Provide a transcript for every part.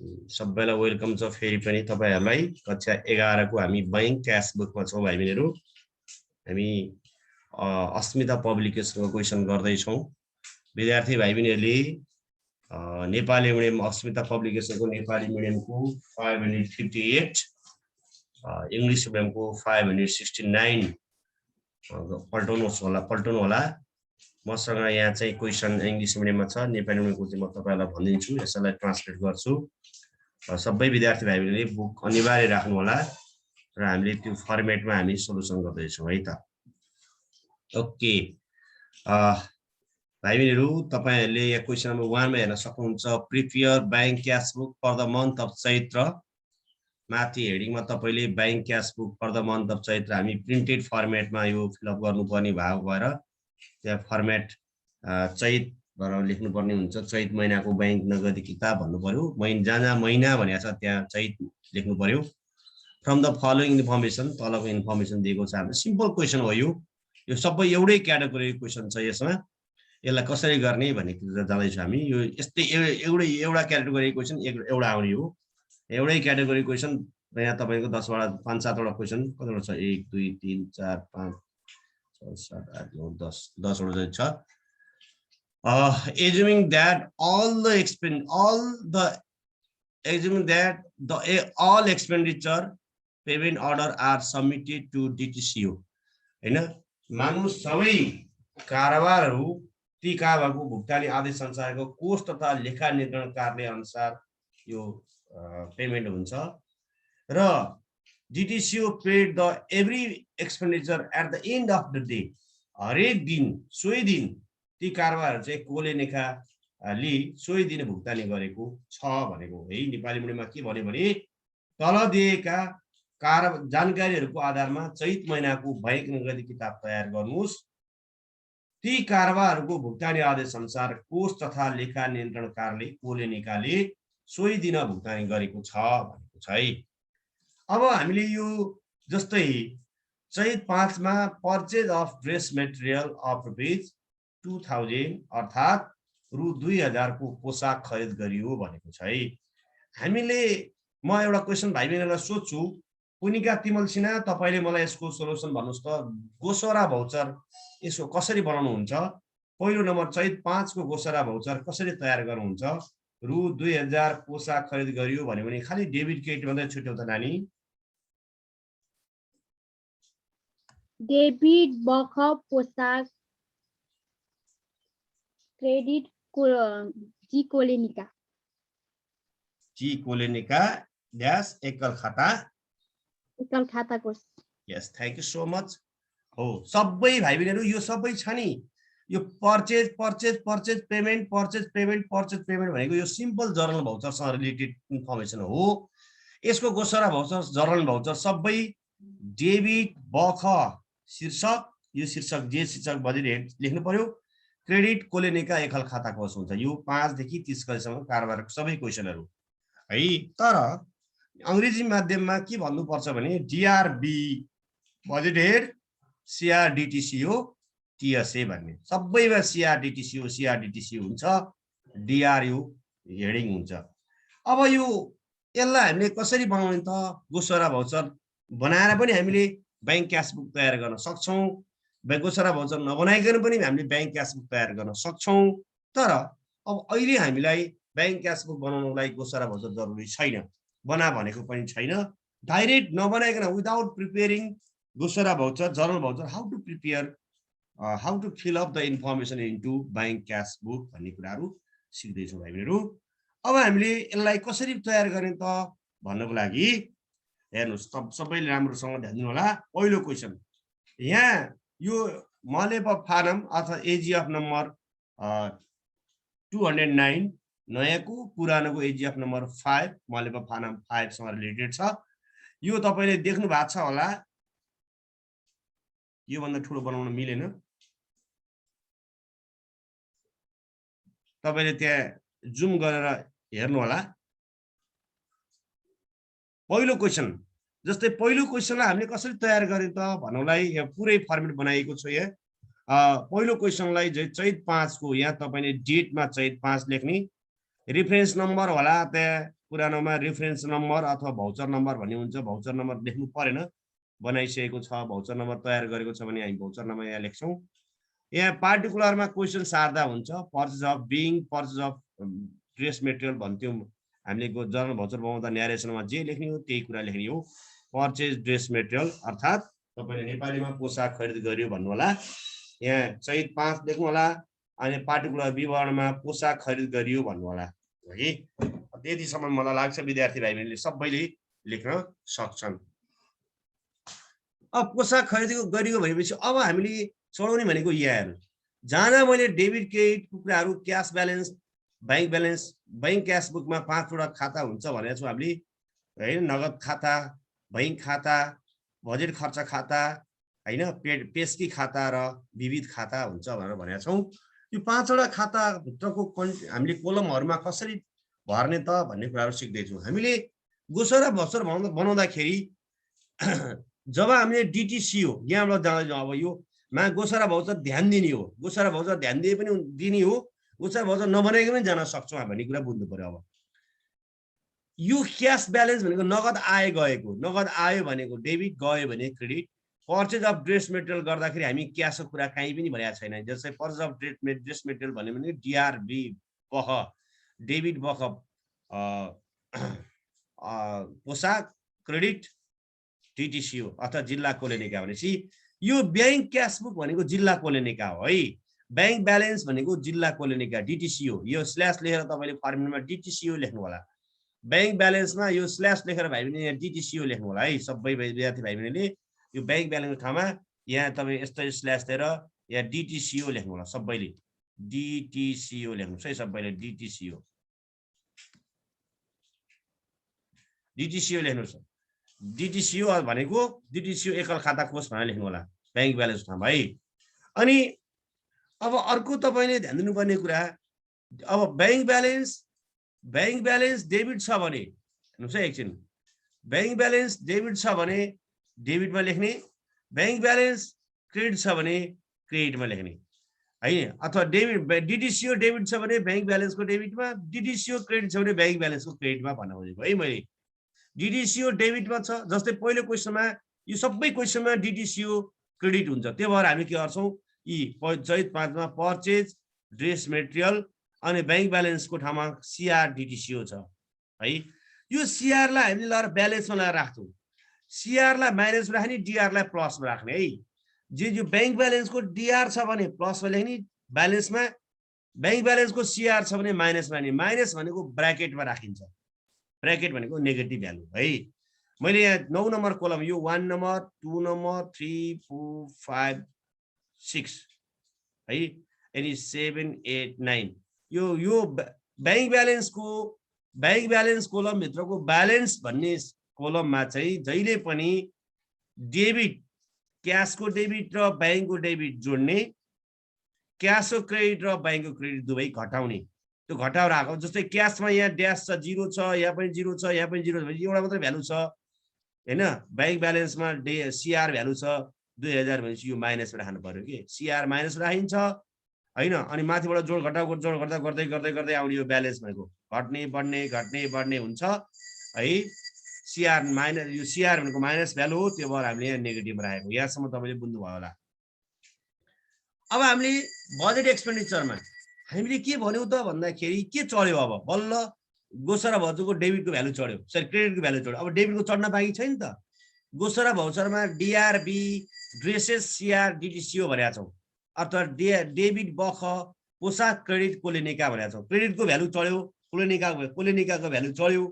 सबैलाई वेलकम छ फेरि पनि तपाईहरुलाई कक्षा 11 को हामी बैंक क्याश बुकमा छौं भाइ बहिनीहरु। हामी अस्मिता पब्लिकेसनको क्वेशन गर्दै छौं। विद्यार्थी भाइ बहिनीहरुले नेपाली मिडियम अस्मिता पब्लिकेसनको नेपाली मिडियमको 558 इंग्लिश मिडियमको 569 पल्टाउनु होला। मसँग यहाँ चाहिँ क्वेशन इंग्लिश मिडियममा छ, नेपाली मिडियमको चाहिँ म तपाईहरुलाई भनिदिन्छु, यसलाई ट्रान्सलेट गर्छु। सबै विद्यार्थी भाइ बहिनीले बुक अनिवार्य राख्नु होला र हामीले त्यो फर्मेटमा हामी सोलुसन गर्दै छौं है त। ओके भाइ बहिनीहरु, तपाईहरुले यहाँ क्वेशन नम्बर 1 मा हेर्न सक्नुहुन्छ, prepare bank cash book for the month of Chaitra. माथि हेडिङमा तपाईले bank cash book for the month of Chaitra हामी प्रिन्टेड फर्मेटमा यो फिलअप गर्नुपर्ने भाग भएर त्यहाँ फर्मेट चैत भनेर लेख्नुपर्ने हुन्छ। चैत महिनाको बैंक नगदी किताब भन्नु पर्यो, जहाँ महिना भनेको छ त्यहाँ चैत लेख्नु पर्यो। फ्रम द फलोइङ इन्फर्मेसन, तलको इन्फर्मेसन दिएको छ। हाम्रो सिम्पल क्वेशन हो यो सबै एउटै क्याटेगोरी क्वेशन छ। यसमा यसलाई कसरी गर्ने भन्ने कुरा जाँदै छ हामी। यो यस्तै एउटा क्याटेगोरी क्वेशन एउटा आउने हो। एउटै क्याटेगोरी क्वेशन यहाँ तपाईको 10 वटा 5-7 वटा क्वेशन कतिवटा छ, 1 2 3 4 5 6 7 8 9 10 वटा छ। Assuming that all expenditure payment order are submitted to DTCO, हैन, मानु सबै कारोबारहरु ती कारोबारको भुक्तानी आदेश अनुसारको कोष तथा लेखा निर्धारण कार्य अनुसार यो पेमेन्ट हुन्छ र DTCO paid the every expenditure at the end of the day, हरेक दिन सोही दिन ती कारोबारहरु चाहिँ कोले लेखाले सोही दिन भुक्तानी गरेको छ भनेको है। नेपाली मिडियममा के भन्यो भने तल दिएका जानकारीहरुको आधारमा चैत महिनाको बैंक नगदी किताब तयार गर्नुस्। ती कारोबारहरुको भुक्तानी आदेश अनुसार कोष तथा लेखा नियन्त्रण कार्यालय कोले निकाले सोही दिन भुक्तानी गरेको छ भनेको छ है। अब हामीले यो जस्तै चैत 5 मा purchase of dress material of ₹2000 अर्थात रु 2000 को पोशाक खरिद गरियो भनेको छ है। हामीले म एउटा क्वेशन भाइ बहिनीलाई सोध्छु, पुनिका तिमल सिन्हा, तपाईले मलाई यसको सोलुसन भन्नुस् त। गोसरा भौचर यसको कसरी बनाउनु हुन्छ? पहिलो नम्बर चैत 5 को गोसरा भौचर कसरी तयार गर्नुहुन्छ? रु 2000 पोशाक खरिद गरियो भन्यो भने खाली डेबिट क्रेडिट मात्रै छुट्याउ त नानी। डेबिट बख पोशाक क्रेडिट जी कोलेनिका ड्याश एकल खाता कोष। यस, थ्यांक यू सो मच। हो सबै भाइ बहिनीहरु यो सबै छ नि, यो पर्चेज पेमेन्ट भनेको यो सिम्पल जर्नल भाउचरसँग रिलेटेड इन्फर्मेसन हो। यसको गोसरा भाउचर जर्नल भाउचर सबै डेबिट बख शीर्षक, यो शीर्षक जे शीर्षक बजेट हेड लेख्नु पर्यो। क्रेडिट कोलेनिका एकल खाता कोष हुन्छ। यो 5 देखि 30 गतेसम्म कारोबारको सबै क्वेशनहरु है। तर अंग्रेजी माध्यममा के भन्नु पर्छ भने DRB budget head CRDTCO TSA भन्ने, सबैमा CRDTCO हुन्छ, DRU हेडिङ हुन्छ। अब यो यसलाई हामीले कसरी बनाउने त? गोसरा भाउचर बनाएर पनि हामीले बैंक क्याश बुक तयार गर्न सक्छौं। गोसरा भाउचर नबनाइकन पनि हामीले बैंक क्याश बुक तयार गर्न सक्छौं। तर अब अहिले हामीलाई बैंक क्याश बुक बनाउनलाई गोसरा भाउचर जरुरी छैन, बना भनेको पनि छैन। डाइरेक्ट नबनाइकन विदाउट प्रिपेयरिङ गोसरा voucher journal voucher how to fill up the information into bank cash book भन्ने कुराहरु सिक्दै छौं भाइ बहिनीहरु। अब हामीले यसलाई कसरी तयार गर्ने त भन्नको लागि हेर्नुस्, सबैले राम्रोसँग ध्यान दिनु होला। पहिलो क्वेशन यहाँ यो मलेप फारम अथवा एजीएफ नम्बर 209 नयाँको पुरानोको एजीएफ नम्बर 5 मलेप फारम 5 सँग रिलेटेड छ। यो तपाईले देख्नु भएको छ होला। यो भन्दा ठूलो बनाउन मिलेन, तपाईले त्यहाँ जुम गरेर हेर्नु होला। पहिलो क्वेशन जस्तै पहिलो क्वेशनलाई हामीले कसरी तयार गर्ने त भन्नुलाई यहाँ पुरै फर्मेट बनाएको छु। यहाँ पहिलो क्वेशनलाई चैत 5 को यहाँ तपाईले डेटमा चैत 5 लेख्ने, रेफरेन्स नम्बर होला त्यहाँ पुरानोमा रेफरेन्स नम्बर अथवा भाउचर नम्बर भन्ने हुन्छ, भाउचर नम्बर लेख्नु परेन, बनाइसकेको छ, भाउचर नम्बर तयार गरेको छ भने हामी भाउचर नम्बर यहाँ लेख्छौँ। यहाँ पार्टिकुलरमा क्वेसन सार्दा हुन्छ, purchase of being, purchase of dress material भन्थ्यौँ हामीले जर्नल भाउचर बनाउँदा न्यारेसनमा जे लेख्ने हो त्यही कुरा लेख्ने हो। पर्चेज ड्रेस मेटेरियल अर्थात् तपाईँले नेपालीमा पोसाक खरिद गर्यो भन्नु होला, यहाँ चैत 5 लेख्नु होला, अनि पार्टिकुलर विवरणमा पोसाक खरिद गरियो भन्नु होला है। त्यतिसम्म मलाई लाग्छ विद्यार्थी भाइ बहिनीले सबैले लेख्न सक्छन्। अब पोसाक खरिद गरियो भनेपछि अब हामीले चढाउने भनेको यहाँ हेर्नु, जहाँ मैले डेबिट क्रेडिटको कुराहरू, क्यास ब्यालेन्स, बैंक क्यास बुकमा 5 वटा खाता हुन्छ भनेको छौँ हामीले होइन, नगद खाता, बैंक खाता, बजेट खर्च खाता होइन, पेस्की खाता र विविध खाता हुन्छ भनेर भनेका छौँ। यो 5 वटा खाताभित्रको हामीले कोलमहरूमा कसरी भर्ने त भन्ने कुराहरू सिक्दैछौँ। हामीले गोसरा भाउचर बनाउँदाखेरि जब हामीले डिटिसिओ यहाँबाट जाँदैछौँ, अब यो मा गोसरा भाउचर ध्यान दिने हो, गोसरा भाउचर ध्यान दिए पनि दिने हो, गोसरा भाउचर नबनाइकन पनि जान सक्छौँ भन्ने कुरा बुझ्नु पर्यो। अब यो क्यास ब्यालेन्स भनेको नगद आय गएको, नगद आयो भनेको डेबिट, गयो भने credit. Purchase of dress material गर्दाखेरि हामी क्यासको कुरा कहीँ पनि भनेको छैन। जस्तै पर्चेज अफ ड्रेस मेटेरियल भन्यो भने डिआरबी बख, डेबिट बख पोसाक, क्रेडिट, टिटिसिओ अथवा जिल्ला कोलेनिका भनेपछि यो बैंक क्यास बुक भनेको जिल्ला कोलेनिका हो है। बैंक ब्यालेन्स भनेको जिल्ला कोलेनिका, डिटिसिओ। यो स्ल्यास लेखेर तपाईँले फर्मुलामा डिटिसिओ लेख्नु होला। बैंक ब्यालेन्समा यो स्ल्यास लेखेर भाइ बहिनी यहाँ डिटिसिओ लेख्नु होला है। सबै विद्यार्थी भाइ बहिनीले यो बैंक ब्यालेन्सको ठाउँमा यहाँ तपाईँ यस्तो स्ल्यास दिएर यहाँ डिटिसिओ लेख्नु होला। सबैले डिटिसिओ लेख्नुहोस् है, सबैले डिटिसिओ लेख्नुहोस्। डिटिसिओ भनेको डिटिसिओ एकल खाता कोष भनेर लेख्नु होला बैंक ब्यालेन्स ठाउँमा है। अनि अब अर्को तपाईँले ध्यान दिनुपर्ने कुरा, अब बैंक ब्यालेन्स डेबिट छ भने हेर्नुहोस् है एकछिन, बैंक ब्यालेन्स डेबिट छ भने डेबिटमा लेख्ने, बैंक ब्यालेन्स क्रेडिट छ भने क्रेडिटमा लेख्ने है। अथवा डिटिसिओ डेबिट छ भने बैंक ब्यालेन्सको डेबिटमा, डिटिसिओ क्रेडिट छ भने बैंक ब्यालेन्सको क्रेडिटमा भन्नु खोजेको है मैले। डिटिसिओ डेबिटमा छ, जस्तै पहिलो क्वेसनमा यो सबै क्वेसनमा डिटिसिओ क्रेडिट हुन्छ, त्यो भएर हामी के गर्छौँ, यी चैत 5 मा पर्चेज ड्रेस मेटेरियल अनि बैंक ब्यालेन्सको ठाउँमा सिआर डिटिसिओ छ है। यो सिआरलाई हामीले लगाएर ब्यालेन्समा लगाएर राख्छौँ, सिआरलाई माइनसमा राख्ने, डिआरलाई प्लसमा राख्ने है। जो बैंक ब्यालेन्सको डिआर छ भने प्लसमा लेख्ने, ब्यालेन्समा बैंक ब्यालेन्सको सिआर छ भने माइनसमा राख्ने। माइनस भनेको ब्र्याकेटमा राखिन्छ, ब्र्याकेट भनेको नेगेटिभ भ्यालु है। मैले यहाँ 9 नम्बर कोलम, यो 1 नम्बर 2 नम्बर 3 4 5 6 है, अनि 7 8 9 यो बैंक ब्यालेन्स कोलम भित्रको ब्यालेन्स भन्ने कोलममा चाहिँ जहिले पनि डेबिट, क्यासको डेबिट र बैंकको डेबिट जोड्ने, क्यासको क्रेडिट र बैंकको क्रेडिट दुवै घटाउने, त्यो घटाएर आएको। जस्तै क्यासमा यहाँ ड्यास छ, 0 छ, यहाँ पनि 0 छ, यहाँ पनि 0 छ, एउटा मात्रै भ्यालु छ हैन। बैंक ब्यालेन्समा सिआर भ्यालु छ 2000 भनेपछि यो माइनसमा राख्नु पर्यो कि, सिआर माइनस राखिन्छ हैन। अनि माथिबाट जोड घटाउ गर्दा गर्दै आउने यो ब्यालेन्स भनेको घट्ने बढ्ने हुन्छ है। सिआर माइनस, यो सिआर भनेको माइनस भ्यालु हो, त्यो भएर हामीले यहाँ नेगेटिभमा राखेको। यहाँसम्म तपाईँले बुझ्नुभयो होला। अब हामीले बजेट एक्सपेन्डिचरमा हामीले के भन्यौ त भन्दाखेरि के चढ्यो, अब बल्ल गोसरा भाउचरको डेबिटको भ्यालु चढ्यो, सरी क्रेडिटको भ्यालु चढ्यो। अब डेबिटको चढ्न बाँकी छैन त। गोसरा भाउचरमा डिआरबी, ड्रेसेस, सिआर, डिटिसिओ भनेका छौँ, अथवा डेबिट बख, पोसाक, क्रेडिट, कोलेनिका भनेका छौँ। क्रेडिटको भ्यालु चढ्यो, कोलेनिकाको भ्यालु चढ्यो,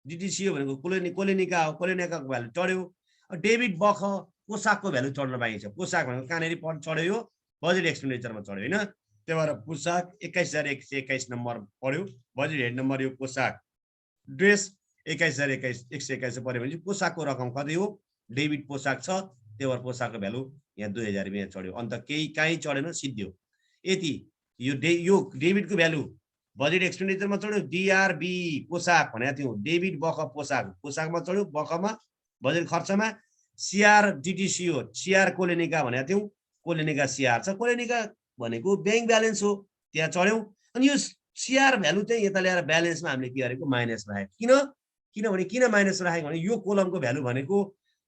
डिटिसिओ भनेको कोलेनिका हो, कोलेनिकाको भ्यालु चढ्यो। डेबिट बख, पोसाकको भ्यालु चढ्न बाँकी छ। पोसाक भनेको कहाँनिर चढ्यो, बजेट एक्सपेन्डिचरमा चढ्यो हैन। त्यही भएर पोसाक 21121 नम्बर पर्यो, बजेट हेड नम्बर यो पोसाक। ड्रेस 21121 पर्यो भने पोसाकको रकम कति हो, डेबिट पोसाक छ, त्यही भएर पोसाकको भ्यालु यहाँ 2000 यहाँ चढ्यो। अन्त केही काहीँ चढेन, सिद्धियो यति। यो डेबिटको भ्यालु बजेट एक्सपेन्डिचरमा चढ्यो, डिआरबी पोसाक भनेको थियौँ, डेबिट बख पोसाकमा चढ्यो, बखमा बजेट खर्चमा। सिआर डिटिसिओ, सिआर कोलेनिका भनेको थियौँ, कोलेनिका सिआर छ, कोलेनिका भनेको बैंक ब्यालेन्स हो, त्यहाँ चढ्यौँ। अनि यो सिआर भ्यालु चाहिँ यता ल्याएर ब्यालेन्समा हामीले के गरेको माइनस राखेको किनभने किन माइनस राखेको भने यो कोलमको भ्यालु भनेको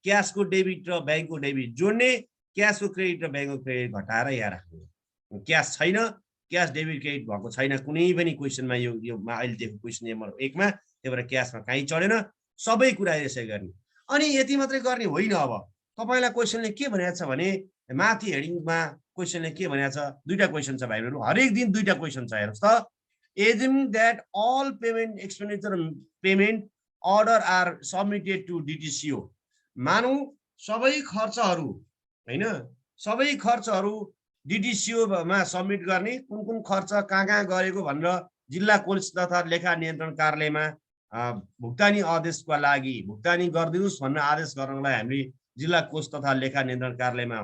क्यासको डेबिट र ब्याङ्कको डेबिट जोड्ने क्यासको क्रेडिट र ब्याङ्कको क्रेडिट घटाएर यहाँ राख्नु क्यास छैन क्यास डेबिट क्रेडिट भएको छैन कुनै पनि क्वेसनमा यो अहिले दिएको क्वेसन नम्बर 1 मा त्यही भएर क्यासमा कहीँ चढेन सबै कुरा यसै गर्ने अनि यति मात्रै गर्ने होइन अब तपाईलाई क्वेसनले के भनेको छ भने माथि हेडिङमा क्वेसनले के भनेको छ दुईटा क्वेसन छ भाइहरु हरेक दिन दुईटा क्वेसन छ हेर्नुस् त assuming that all payment expenditure payment order are submitted to DTCO मानौ सबै खर्चहरु हैन सबै खर्चहरु DTCO मा सबमिट गर्ने कुन खर्च कहाँ गरेको भनेर जिल्ला कोष तथा लेखा नियन्त्रण कार्यालयमा भुक्तानी आदेशको लागि भुक्तानी गर्दिनुस् भन्ने आदेश गर्नलाई हामीले जिल्ला कोष तथा लेखा नियन्त्रण कार्यालयमा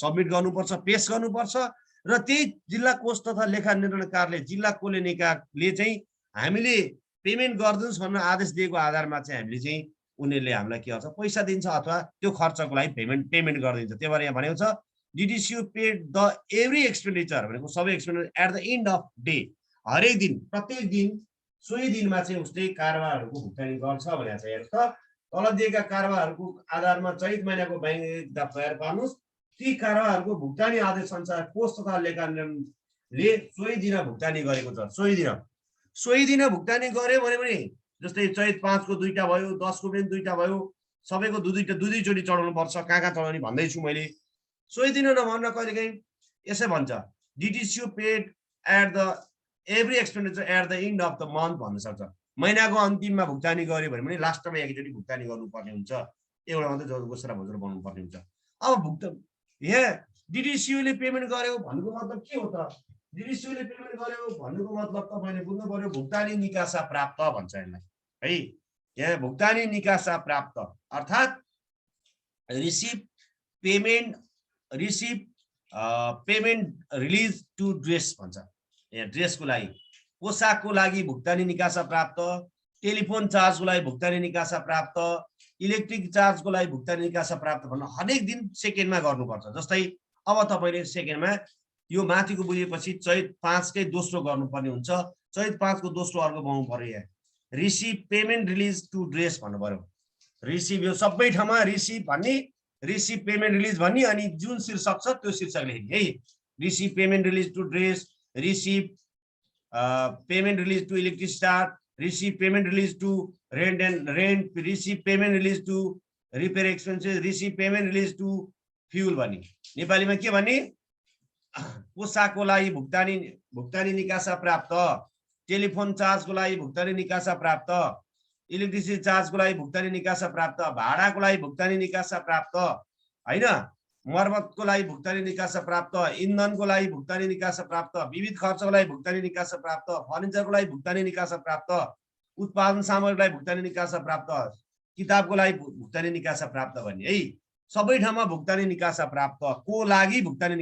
सबमिट गर्नुपर्छ पेश गर्नुपर्छ र त्यही जिल्ला कोष तथा लेखा नियन्त्रण कार्यालय जिल्ला कोलेनिकाले चाहिँ हामीले पेमेन्ट गर्दिनुस् भन्ने आदेश दिएको आधारमा चाहिँ हामीले चाहिँ उनीहरुले हामीलाई के गर्छ पैसा दिन्छ अथवा त्यो खर्चको लागि पेमेन्ट गरिदिन्छ त्यही भएर यहाँ भनेको छ DTCO paid the every expenditure भनेको सबै expenditure at the end of day हरेक दिन प्रत्येक दिन सोही दिनमा चाहिँ उसले कारोबारहरुको भुक्तानी गर्छ भनेको छ हेर्नुस् त तल दिएका कारोबारहरुको आधारमा चैत महिनाको बैंक हिसाब तयार पार्नुस् ती कारोबारहरुको भुक्तानी आदेश अनुसार कोष तथा लेखा नियन्त्रणले सोही दिन भुक्तानी गरेको छ सोही दिन भुक्तानी गर्यो भने जस्तै चैत 5 को दुईटा भयो 10 को पनि दुईटा भयो सबैको दुई चोटी चढाउनु पर्छ कहाँ चढाउने भन्दै छु मैले सोही दिन नभन्न कहिलेकाहीँ यसै भन्छ DTCO paid at the every expenditure at the end of the month भन्न सक्छ महिनाको अन्तिममा भुक्तानी गर्यो भने लास्टमा एकचोटी भुक्तानी गर्नुपर्ने हुन्छ एउटा मात्रै घोषणा भोजन बनाउनु पर्ने हुन्छ अब यहाँ DTCO ले पेमेन्ट गर्यो भन्नुको मतलब के हो त DTCO ले पेमेन्ट गर्यो भन्नुको मतलब तपाईले बुझ्नु पर्यो भुक्तानी निकासा प्राप्त भन्छ यसलाई है यहाँ भुक्तानी निकासा प्राप्त अर्थात receive payment release to dress भन्छ यहाँ ड्रेसको लागि पोसाकको लागि भुक्तानी निकासा प्राप्त टेलिफोन चार्जको लागि भुक्तानी निकासा प्राप्त इलेक्ट्रिक चार्जको लागि भुक्तानी निकासा प्राप्त भन्न हरेक दिन सेकेन्डमा गर्नुपर्छ जस्तै अब तपाईले सेकेन्डमा यो माथिको बुझेपछि चैत 5 कै दोस्रो गर्नुपर्ने हुन्छ चैत 5 को दोस्रो अर्को बनाउनु पर्यो यहाँ receive payment release to dress भन्नु पर्यो रिसिभ यो सबै ठाउँमा रिसिभ भन्ने रिसिभ पेमेन्ट रिलिज भन्ने अनि जुन शीर्षक छ त्यो शीर्षक लेख्ने है receive payment release to dress receive payment release to electric charge receive payment release to rent receive payment release to repair expenses receive payment release to fuel भन्ने नेपालीमा के भन्ने पोसाकको लागि भुक्तानी निकासा प्राप्त टेलिफोन चार्जको लागि भुक्तानी निकासा प्राप्त इलेक्ट्रिसिटी चार्जको लागि भुक्तानी निकासा प्राप्त भाडाको लागि भुक्तानी निकासा प्राप्त हैन मर्मतको लागि भुक्तानी निकासा प्राप्त इन्धनको लागि भुक्तानी निकासा प्राप्त विविध खर्चको लागि भुक्तानी निकासा प्राप्त फर्निचरको लागि भुक्तानी निकासा प्राप्त उत्पादन सामग्रीलाई भुक्तानी निकासा प्राप्त किताबको लागि भुक्तानी निकासा प्राप्त भन्ने है सबै ठाउँमा भुक्तानी निकासा प्राप्त को लागि भुक्तानी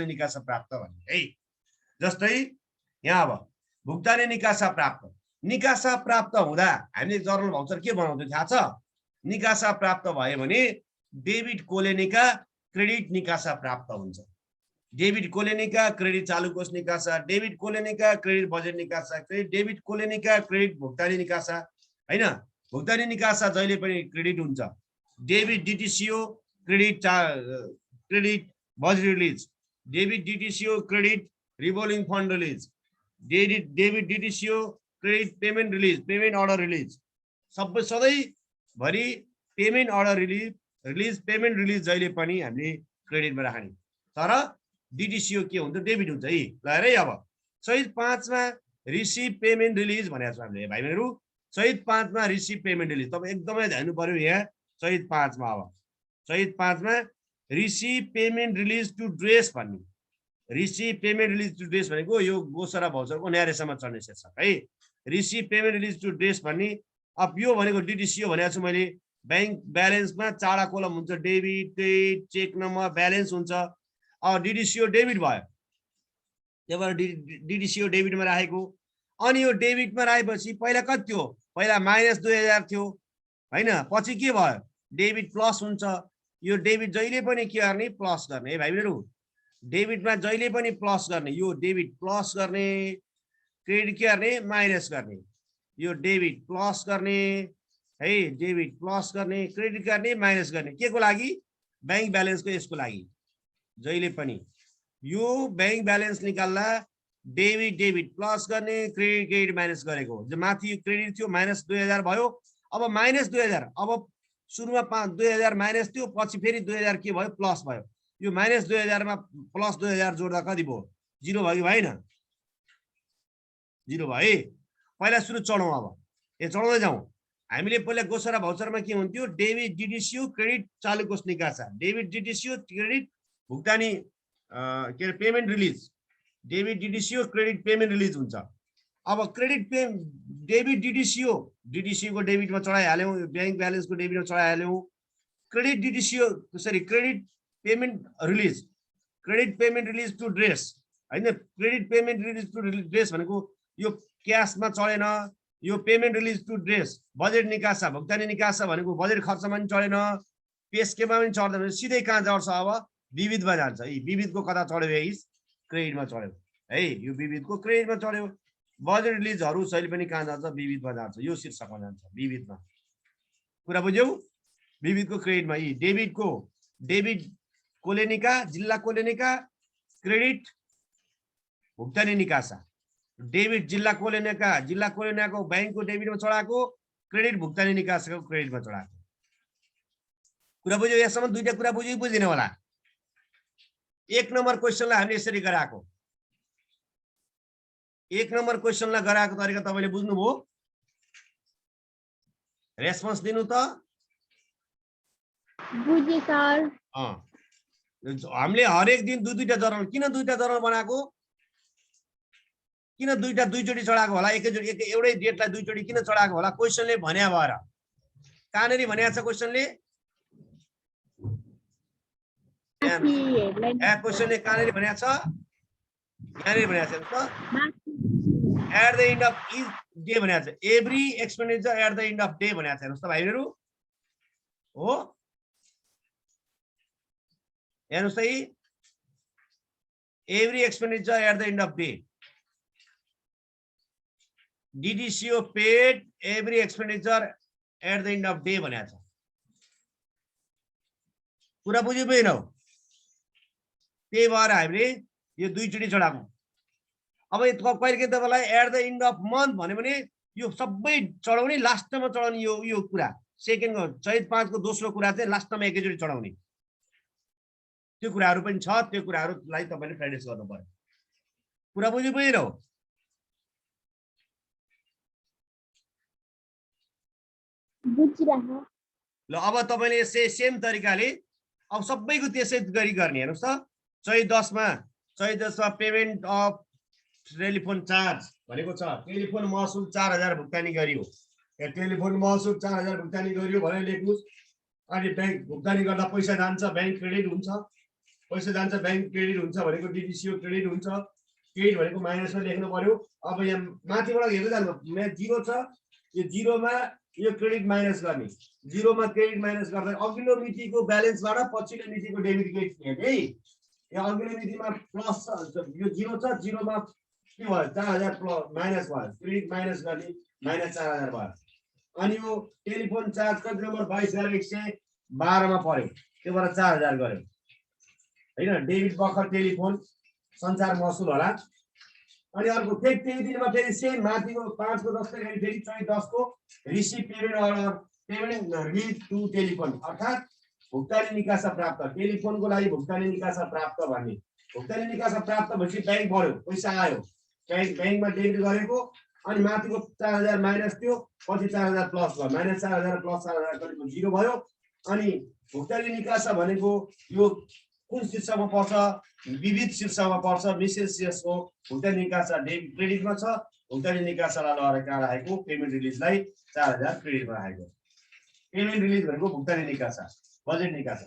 निकासा प्राप्त भन्ने है जस्तै यहाँ अब भुक्तानी निकासा प्राप्त हुँदा हामीले जर्नल भाउचर के बनाउँछौँ थाहा छ निकासा प्राप्त भयो भने डेबिट कोलेनिका क्रेडिट निकासा प्राप्त हुन्छ डेबिट कोलेनिका क्रेडिट चालू कोष निकासा डेबिट कोलेनिका क्रेडिट बजेट निकासा डेबिट कोलेनिका क्रेडिट भुक्तानी निकासा हैन भुक्तानी निकासा जहिले पनि क्रेडिट हुन्छ debit DTCO credit budget release debit DTCO credit revolving fund release debit DTCO credit payment order release सबै सधैँभरि payment order release payment release जहिले पनि हामीले क्रेडिटमा राख्ने तर DTCO के हुन्छ डेबिट हुन्छ है ल है अब चैत 5 मा रिसिभ पेमेन्ट रिलिज भनेको छ हामीले भाइ बहिनीहरु चैत 5 मा रिसिभ पेमेन्ट रिलिज तपाई एकदमै ध्यान दिनु पर्यो यहाँ चैत 5 मा अब चैत 5 मा receive payment release to dress भन्ने receive payment release to dress भनेको यो गोसरा भाउचरको न्यारेसम्म चल्ने शीर्षक है receive payment release to dress भन्ने अब यो भनेको DTCO भनेको छु मैले बैंक ब्यालेन्समा चाडा कोलम हुन्छ debit credit cheque number balance हुन्छ अब DTCO डेबिट भयो त्यही भएर DTCO डेबिटमा राखेको अनि यो डेबिटमा राखेपछि पहिला कति थियो पहिला -2000 थियो हैन पछि के भयो डेबिट प्लस हुन्छ यो डेबिट जहिले पनि के गर्ने प्लस गर्ने है भाइ बहिनीहरु डेबिटमा जहिले पनि प्लस गर्ने, यो डेबिट प्लस गर्ने, क्रेडिट के गर्ने माइनस गर्ने, यो डेबिट प्लस गर्ने है, डेबिट प्लस गर्ने, क्रेडिट गर्ने माइनस गर्ने, के को लागि बैंक ब्यालेन्सको यसको लागि। जहिले पनि यो बैंक ब्यालेन्स निकाल्दा डेबिट डेबिट प्लस गर्ने, क्रेडिट क्रेडिट माइनस गरेको हो। माथि क्रेडिट थियो माइनस 2000 भयो, अब माइनस 2000, अब सुरुमा 2000 माइनस थियो, पछि फेरि 2000 के भयो प्लस भयो। यो माइनस 2000 मा प्लस 2000 जोड्दा कति भयो 0 भयो कि भएन 0 भए। पहिला सुरु चढौँ, अब चढाउँदै जाउँ। हामीले पहिला गोसरा भाउचरमा के हुन्थ्यो डेबिट डिडिसियु क्रेडिट चालु कोष निकासा, डेबिट डिडिसियु क्रेडिट भुक्तानी के अरे payment release, debit DDCU credit payment release हुन्छ। अब क्रेडिट डेबिट डिडिसियु को डेबिटमा चढाइहाल्यौँ, बैंक ब्यालेन्सको डेबिटमा चढाइहाल्यौँ। Credit DDCU sorry credit payment release, credit payment release to dress हैन, credit payment release to dress भनेको यो क्याशमा चढेन, यो payment release to dress. Budget निकासा भुक्तानी निकासा भनेको बजेट खर्चमा पनि चढेन, पेस्केमा पनि चढ्दैन, सिधै कहाँ चढ्छ अब विविधमा जान्छ। यी विविधको कता चढ्यो है क्रेडिटमा चढ्यो है, यो विविधको क्रेडिटमा चढ्यो। बजेट रिलिजहरू सहिले पनि कहाँ जान्छ विविधमा जान्छ, यो शीर्षकमा जान्छ विविधमा। कुरा बुझ्यौ, विविधको क्रेडिटमा। यी डेबिटको डेबिट कोलेनिका जिल्ला कोलेनिका, क्रेडिट भुक्तानी निकासा, डेबिट जिल्ला कोलेनिकाको बैंकको डेबिटमा चढाएको, क्रेडिट भुक्तानी निकासाको क्रेडिटमा चढाएको। कुरा बुझ्यौ, यसम्म दुईटा कुरा बुझ्यो बुझिदिनु होला। 1 नम्बर क्वेशनलाई हामीले यसरी गराएको, 1 नम्बर क्वेशनलाई गराएको तरिका तपाईले बुझ्नुभयो। रेस्पोन्स दिनु त। बुझे सर। हामीले हरेक दिन दुईटा जर्नल, किन दुईटा जर्नल बनाएको, किन दुईचोटि चढाएको होला, एकैचोटि एउटै डेटलाई दुईचोटि किन चढाएको होला, क्वेशनले भन्या भएर। कहाँनेरि भनेको छ क्वेशनले, क्वेशनले कहाँनेरि भनेको छ, यहाँनेरि भनेको छ at the end of each day भनेको छ, every expenditure at the end of day भनेको छ। हेर्नुहोस् त भाइहरू हो, हेर्नुहोस् त every expenditure at the end of day, DDCO paid every expenditure at the end of day भनेको छ। कुरा बुझ्यो बुझेनौ, त्यही भएर हामीले यो दुईचोटि चढाएको। अब कहिले तपाईँलाई at the end of month भन्यो भने यो सबै चढाउने, लास्टमा चढाउने, यो कुरा सेकेन्डको चैत 5 को दोस्रो कुरा चाहिँ लास्टमा एकैचोटि चढाउने, त्यो कुराहरू पनि छ। त्यो कुराहरूलाई तपाईँले प्र्याक्टिस गर्नु पर्यो। कुरा बुझ्यो बुझेनौ। ल अब तपाईँले यसै सेम तरिकाले अब सबैको त्यसै गरी गर्ने। हेर्नुहोस् त चैत 10 मा पेमेन्ट अफ टेलिफोन चार्ज भनेको छ, टेलिफोन महसुल 4000 भुक्तानी गरियो, टेलिफोन महसुल 4000 भुक्तानी गरियो भनेर लेख्नुस्। अनि बैंक भुक्तानी गर्दा पैसा जान्छ, बैंक क्रेडिट हुन्छ, पैसा जान्छ बैंक क्रेडिट हुन्छ भनेको डिडिसिओ क्रेडिट हुन्छ। क्रेडिट भनेको माइनसमा लेख्नु पर्यो। अब यहाँ माथिबाट हेर्दै जानु, 0 छ, यो 0 मा यो क्रेडिट माइनस गर्ने, 0 मा क्रेडिट माइनस गर्दा अघिल्लो मितिको ब्यालेन्सबाट पछिल्लो मितिको डेबिट क्रेडिट है। यहाँ अघिल्लो मितिमा प्लस छ, यो 0 छ, 0 मा के भयो 4000 प्लस माइनस भयो, क्रेडिट माइनस गर्ने माइनस 4000 भयो। अनि यो टेलिफोन चार्ज कति नम्बर 22,112 मा पर्यो, त्यो भएर 4000 गर्यो हैन। डेबिट बखर टेलिफोन सञ्चार महसुल होला। अनि अर्को फेरि त्यही दिनमा फेरि सेम माथिको 5 को 10 गरी फेरि 10 को receive payment order payment release to telephone, अर्थात् भुक्तानी निकासा प्राप्त, टेलिफोनको लागि भुक्तानी निकासा प्राप्त भन्ने। भुक्तानी निकासा प्राप्त भएपछि बैंक बढ्यो, पैसा आयो, बैंकमा डेबिट गरेको, अनि माथिको 4000 माइनस थियो, पछि 4000 प्लस भयो, माइनस 4000 प्लस 4000 गरेको 0 भयो। अनि भुक्तानी निकासा भनेको यो कुन शीर्षकमा पर्छ, विविध शीर्षकमा पर्छ। मिसेसियसको भुक्तानी निकासा डेबिट क्रेडिटमा छ, भुक्तानी निकासालाई लगाएर कहाँ राखेको, पेमेन्ट रिलिजलाई 4000 क्रेडिटमा राखेको। पेमेन्ट रिलिज भनेको भुक्तानी निकासा, बजेट निकासा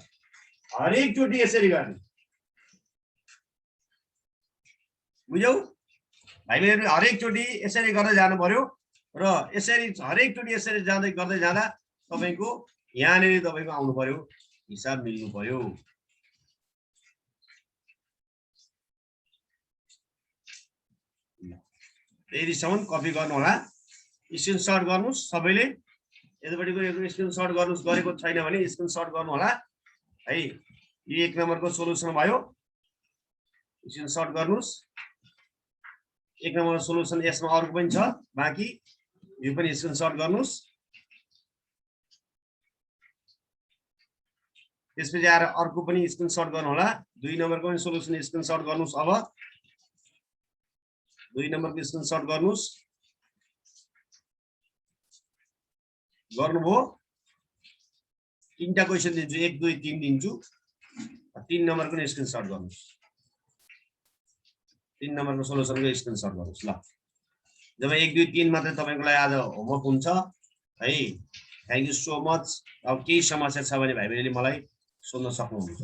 हरेक चोटि यसरी गर्ने। बुझ्यौ भाइबेहरू, हरेक चोटि यसरी गर्दै जानु पर्यो। र यसरी हरेक चोटि यसरी गर्दै जाँदा तपाईको यहाँनेरि तपाईको आउनु पर्यो, हिसाब मिल्नु पर्यो। यतिसम्म कपी गर्नु होला स्क्रिनशट गर्नुस् सबैले यतापट्टिको स्क्रिनशट गर्नुस् गरेको छैन भने स्क्रिनशट गर्नु होला है यो 1 नम्बरको सोलुसन भयो स्क्रिनशट गर्नुस् 1 नम्बरको सोलुसन यसमा अर्को पनि छ बाँकी यो पनि स्क्रिनशट गर्नुस् त्यसपछि आएर अर्को पनि स्क्रिनशट गर्नु होला 2 नम्बरको पनि सोलुसन स्क्रिनशट गर्नुस् अब 2 नम्बरको स्क्रिनशट गर्नुस् गर्नुभयो 3टा क्वेशन दिन्छु 1 2 3 दिन्छु 3 नम्बरको पनि स्क्रिनशट गर्नुस् 3 नम्बरको सोलुसनको स्क्रिनशट गर्नुस् ल जब 1 2 3 मात्रै तपाईको लागि आज होमवर्क हुन्छ है थ्यांक यू सो मच अब केही समस्या छ भने भाइ बहिनीले मलाई सोध्न सक्नुहुन्छ